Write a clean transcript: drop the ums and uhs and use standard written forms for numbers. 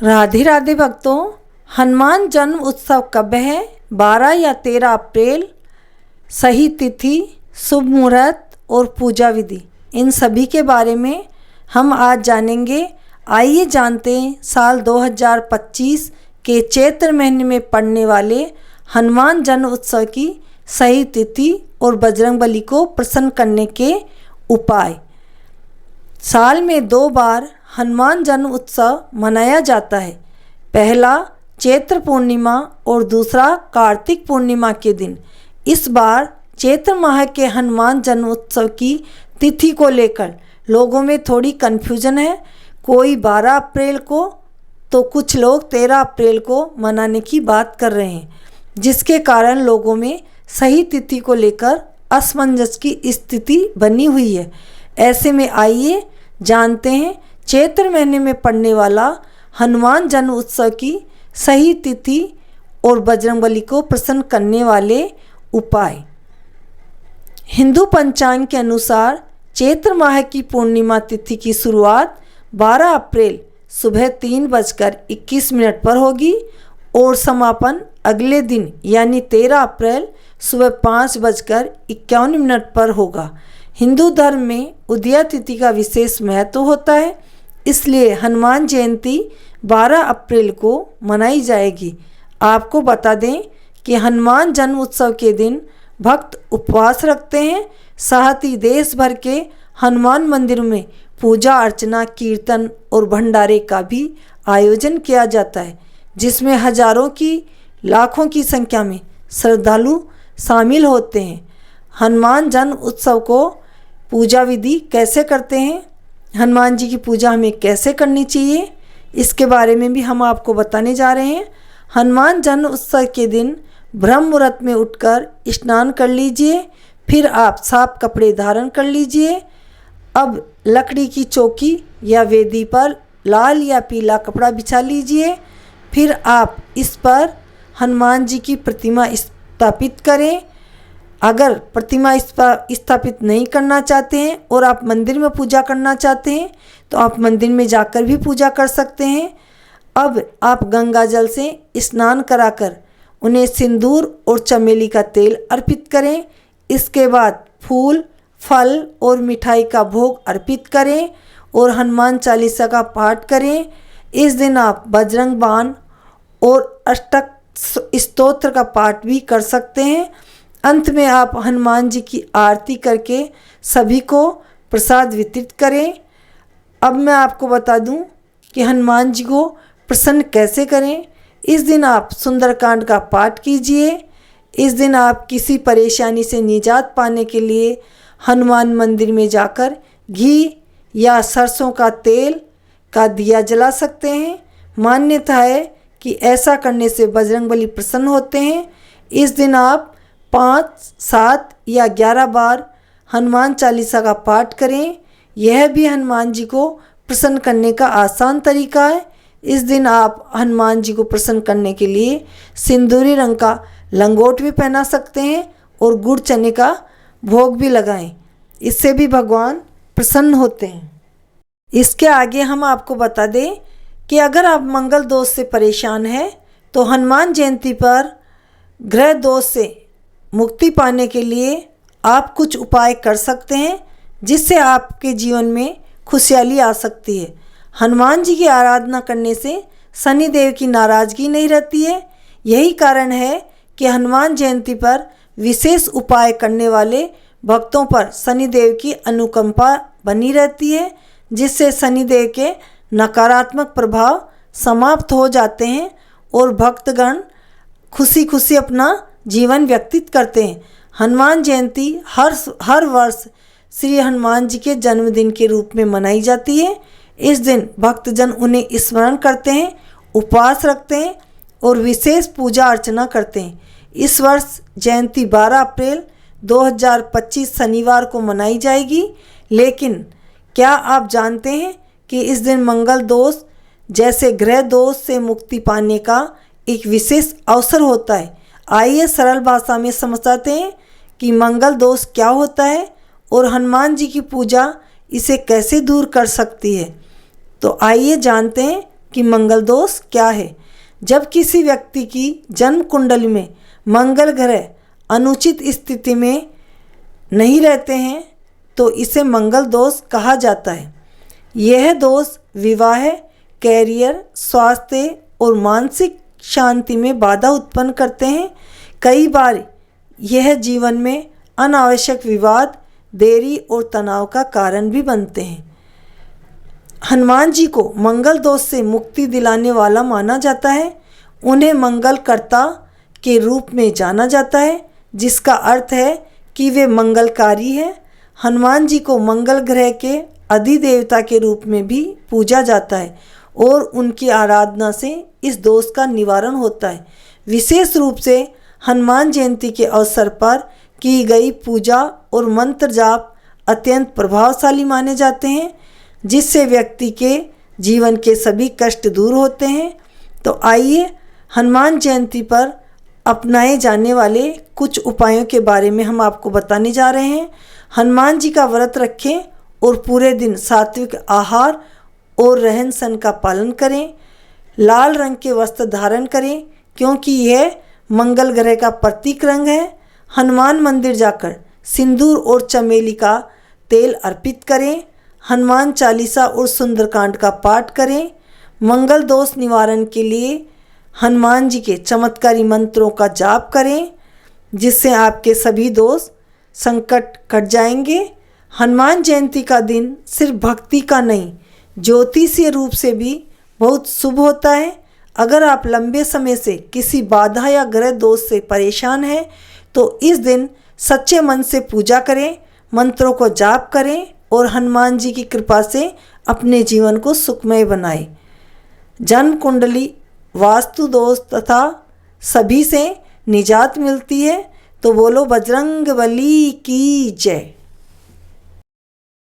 राधे राधे भक्तों, हनुमान जन्म उत्सव कब है? 12 या 13 अप्रैल। सही तिथि, शुभ मुहूर्त और पूजा विधि, इन सभी के बारे में हम आज जानेंगे। आइए जानते हैं साल 2025 के चैत्र महीने में पड़ने वाले हनुमान जन्म उत्सव की सही तिथि और बजरंगबली को प्रसन्न करने के उपाय। साल में 2 बार हनुमान जन्म उत्सव मनाया जाता है। पहला चैत्र पूर्णिमा और दूसरा कार्तिक पूर्णिमा के दिन। इस बार चैत्र माह के हनुमान जन्म उत्सव की तिथि को लेकर लोगों में थोड़ी कन्फ्यूजन है। कोई 12 अप्रैल को तो कुछ लोग 13 अप्रैल को मनाने की बात कर रहे हैं, जिसके कारण लोगों में सही तिथि को लेकर असमंजस की स्थिति बनी हुई है। ऐसे में आइए जानते हैं चैत्र महीने में पड़ने वाला हनुमान जन्म उत्सव की सही तिथि और बजरंगबली को प्रसन्न करने वाले उपाय। हिंदू पंचांग के अनुसार चैत्र माह की पूर्णिमा तिथि की शुरुआत 12 अप्रैल सुबह 3:21 पर होगी और समापन अगले दिन यानी 13 अप्रैल सुबह 5:51 पर होगा। हिंदू धर्म में उदया तिथि का विशेष महत्व होता है, इसलिए हनुमान जयंती 12 अप्रैल को मनाई जाएगी। आपको बता दें कि हनुमान जन्म उत्सव के दिन भक्त उपवास रखते हैं। साथ ही देश भर के हनुमान मंदिरों में पूजा अर्चना, कीर्तन और भंडारे का भी आयोजन किया जाता है, जिसमें हजारों की लाखों की संख्या में श्रद्धालु शामिल होते हैं। हनुमान जन्म उत्सव को पूजा विधि कैसे करते हैं, हनुमान जी की पूजा हमें कैसे करनी चाहिए, इसके बारे में भी हम आपको बताने जा रहे हैं। हनुमान जन्म उत्सव के दिन ब्रह्म मुहूर्त में उठकर स्नान कर लीजिए। फिर आप साफ कपड़े धारण कर लीजिए। अब लकड़ी की चौकी या वेदी पर लाल या पीला कपड़ा बिछा लीजिए। फिर आप इस पर हनुमान जी की प्रतिमा स्थापित करें। अगर प्रतिमा स्थापित नहीं करना चाहते हैं और आप मंदिर में पूजा करना चाहते हैं तो आप मंदिर में जाकर भी पूजा कर सकते हैं। अब आप गंगा जल से स्नान कराकर उन्हें सिंदूर और चमेली का तेल अर्पित करें। इसके बाद फूल, फल और मिठाई का भोग अर्पित करें और हनुमान चालीसा का पाठ करें। इस दिन आप बजरंग बाण और अष्टक स्तोत्र का पाठ भी कर सकते हैं। अंत में आप हनुमान जी की आरती करके सभी को प्रसाद वितरित करें। अब मैं आपको बता दूं कि हनुमान जी को प्रसन्न कैसे करें। इस दिन आप सुंदरकांड का पाठ कीजिए। इस दिन आप किसी परेशानी से निजात पाने के लिए हनुमान मंदिर में जाकर घी या सरसों का तेल का दिया जला सकते हैं। मान्यता है कि ऐसा करने से बजरंगबली प्रसन्न होते हैं। इस दिन आप 5, 7 या 11 बार हनुमान चालीसा का पाठ करें। यह भी हनुमान जी को प्रसन्न करने का आसान तरीका है। इस दिन आप हनुमान जी को प्रसन्न करने के लिए सिंदूरी रंग का लंगोट भी पहना सकते हैं और गुड़ चने का भोग भी लगाएं। इससे भी भगवान प्रसन्न होते हैं। इसके आगे हम आपको बता दें कि अगर आप मंगल दोष से परेशान हैं तो हनुमान जयंती पर ग्रह दोष से मुक्ति पाने के लिए आप कुछ उपाय कर सकते हैं, जिससे आपके जीवन में खुशहाली आ सकती है। हनुमान जी की आराधना करने से शनि देव की नाराज़गी नहीं रहती है। यही कारण है कि हनुमान जयंती पर विशेष उपाय करने वाले भक्तों पर शनि देव की अनुकंपा बनी रहती है, जिससे शनि देव के नकारात्मक प्रभाव समाप्त हो जाते हैं और भक्तगण खुशी खुशी अपना जीवन व्यतीत करते हैं। हनुमान जयंती हर वर्ष श्री हनुमान जी के जन्मदिन के रूप में मनाई जाती है। इस दिन भक्तजन उन्हें स्मरण करते हैं, उपवास रखते हैं और विशेष पूजा अर्चना करते हैं। इस वर्ष जयंती 12 अप्रैल 2025 शनिवार को मनाई जाएगी। लेकिन क्या आप जानते हैं कि इस दिन मंगल दोष जैसे ग्रह दोष से मुक्ति पाने का एक विशेष अवसर होता है। आइए सरल भाषा में समझाते हैं कि मंगल दोष क्या होता है और हनुमान जी की पूजा इसे कैसे दूर कर सकती है। तो आइए जानते हैं कि मंगल दोष क्या है। जब किसी व्यक्ति की जन्म कुंडली में मंगल ग्रह अनुचित स्थिति में नहीं रहते हैं तो इसे मंगल दोष कहा जाता है। यह दोष विवाह, कैरियर, स्वास्थ्य और मानसिक शांति में बाधा उत्पन्न करते हैं। कई बार यह जीवन में अनावश्यक विवाद, देरी और तनाव का कारण भी बनते हैं। हनुमान जी को मंगल दोष से मुक्ति दिलाने वाला माना जाता है। उन्हें मंगलकर्ता के रूप में जाना जाता है, जिसका अर्थ है कि वे मंगलकारी हैं। हनुमान जी को मंगल ग्रह के अधिदेवता के रूप में भी पूजा जाता है और उनकी आराधना से इस दोष का निवारण होता है। विशेष रूप से हनुमान जयंती के अवसर पर की गई पूजा और मंत्र जाप अत्यंत प्रभावशाली माने जाते हैं, जिससे व्यक्ति के जीवन के सभी कष्ट दूर होते हैं। तो आइए हनुमान जयंती पर अपनाए जाने वाले कुछ उपायों के बारे में हम आपको बताने जा रहे हैं। हनुमान जी का व्रत रखें और पूरे दिन सात्विक आहार और रहन सहन का पालन करें। लाल रंग के वस्त्र धारण करें क्योंकि यह मंगल ग्रह का प्रतीक रंग है। हनुमान मंदिर जाकर सिंदूर और चमेली का तेल अर्पित करें। हनुमान चालीसा और सुंदरकांड का पाठ करें। मंगल दोष निवारण के लिए हनुमान जी के चमत्कारी मंत्रों का जाप करें, जिससे आपके सभी दोष संकट कट जाएंगे। हनुमान जयंती का दिन सिर्फ भक्ति का नहीं, ज्योतिषीय रूप से भी बहुत शुभ होता है। अगर आप लंबे समय से किसी बाधा या ग्रह दोष से परेशान हैं तो इस दिन सच्चे मन से पूजा करें, मंत्रों को जाप करें और हनुमान जी की कृपा से अपने जीवन को सुखमय बनाएं। जन्म कुंडली, वास्तु दोष तथा सभी से निजात मिलती है। तो बोलो बजरंग बली की जय।